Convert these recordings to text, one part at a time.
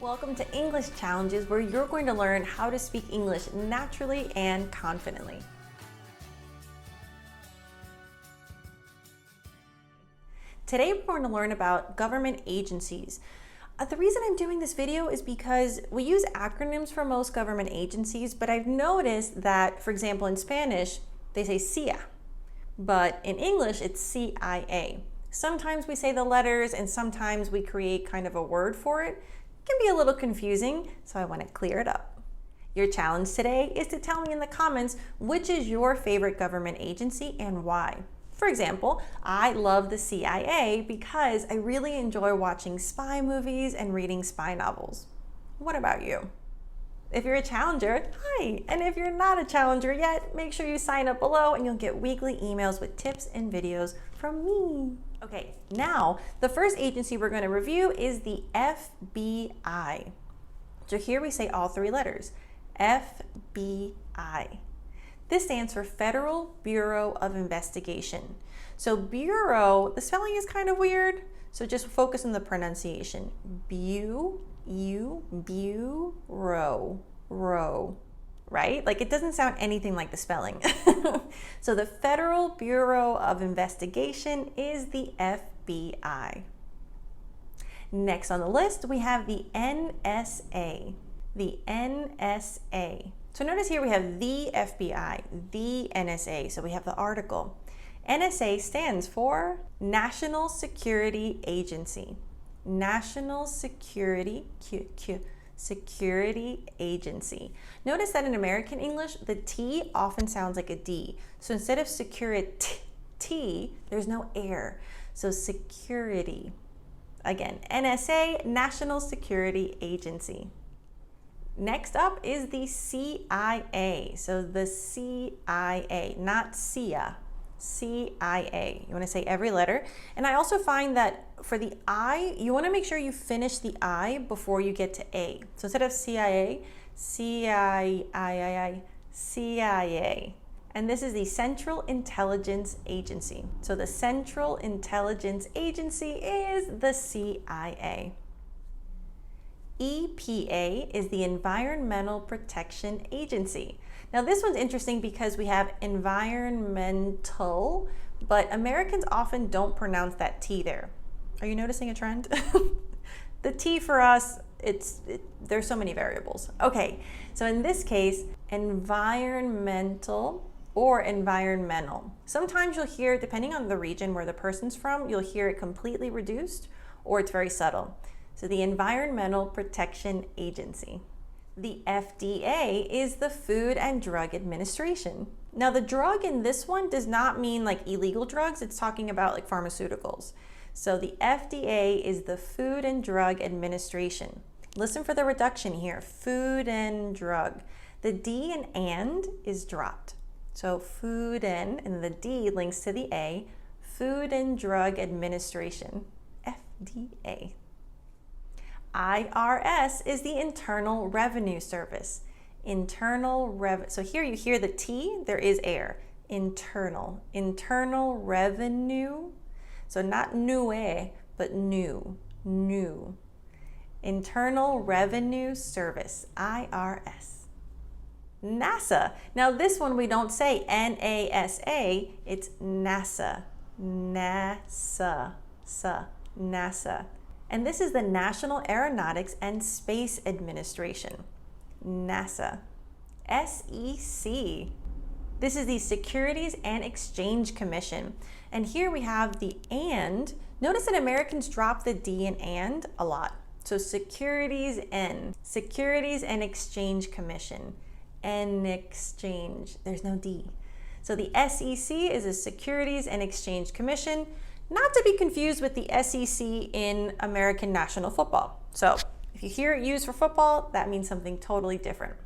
Welcome to English Challenges, where you're going to learn how to speak English naturally and confidently. Today we're going to learn about government agencies. The reason I'm doing this video is because we use acronyms for most government agencies, but I've noticed that, for example, in Spanish, they say CIA, but in English, it's CIA. Sometimes we say the letters and sometimes we create kind of a word for it. It can be a little confusing, so I want to clear it up. Your challenge today is to tell me in the comments which is your favorite government agency and why. For example, I love the CIA because I really enjoy watching spy movies and reading spy novels. What about you? If you're a challenger, hi! And if you're not a challenger yet, make sure you sign up below and you'll get weekly emails with tips and videos from me. Okay, now the first agency we're going to review is the FBI. So here we say all three letters, FBI. This stands for Federal Bureau of Investigation. So bureau, the spelling is kind of weird, so just focus on the pronunciation. Bureau, right? Like it doesn't sound anything like the spelling. So the Federal Bureau of Investigation is the FBI. Next on the list, we have the NSA. The NSA. So notice here we have the FBI, the NSA. So we have the article. NSA stands for National Security Agency. National Security Security Agency. Notice that in American English, the T often sounds like a D. So instead of security, there's no air. So security. Again, NSA, National Security Agency. Next up is the CIA. So the CIA, not CIA. CIA. You want to say every letter. And I also find that for the I, you want to make sure you finish the I before you get to A. So instead of CIA, CIA. And this is the Central Intelligence Agency. So the Central Intelligence Agency is the CIA. EPA is the Environmental Protection Agency. Now this one's interesting because we have environmental, but Americans often don't pronounce that T there. Are you noticing a trend? The T for us, there's so many variables. Okay, so in this case, environmental or environmental. Sometimes you'll hear, depending on the region where the person's from, you'll hear it completely reduced or it's very subtle. So the Environmental Protection Agency. The FDA is the Food and Drug Administration. Now the drug in this one does not mean like illegal drugs, it's talking about like pharmaceuticals. So the FDA is the Food and Drug Administration. Listen for the reduction here, food and drug. The D in and is dropped. So food and the D links to the A, Food and Drug Administration, FDA. IRS is the Internal Revenue Service. So here you hear the T, there is air. Internal revenue. So not new, but new. Internal Revenue Service, IRS. NASA. Now this one we don't say NASA, it's NASA. NASA. And this is the National Aeronautics and Space Administration, NASA. SEC. This is the Securities and Exchange Commission. And here we have the and. Notice that Americans drop the D in and a lot. So Securities and Exchange Commission. And exchange, there's no D. So the SEC is the Securities and Exchange Commission. Not to be confused with the SEC in American National Football. So if you hear it used for football, that means something totally different.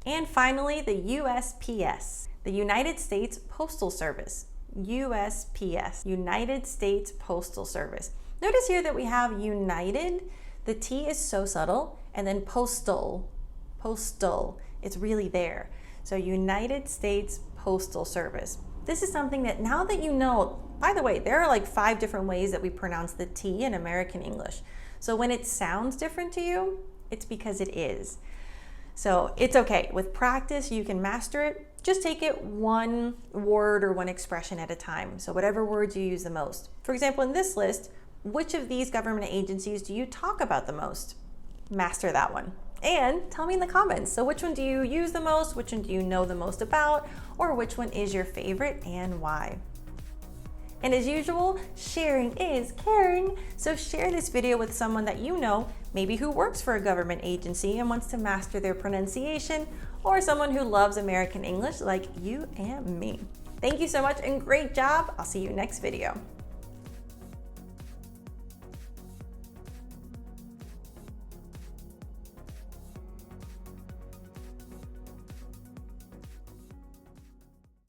And finally, the USPS, the United States Postal Service. USPS, United States Postal Service. Notice here that we have United, the T is so subtle, and then postal, it's really there. So United States Postal Service. This is something that now that you know, by the way, there are like 5 different ways that we pronounce the T in American English. So when it sounds different to you, it's because it is. So it's okay. With practice, you can master it. Just take it one word or one expression at a time. So whatever words you use the most. For example, in this list, which of these government agencies do you talk about the most? Master that one. And tell me in the comments. So which one do you use the most? Which one do you know the most about? Or which one is your favorite and why? And as usual, sharing is caring. So share this video with someone that you know, maybe who works for a government agency and wants to master their pronunciation, or someone who loves American English like you and me. Thank you so much and great job. I'll see you next video.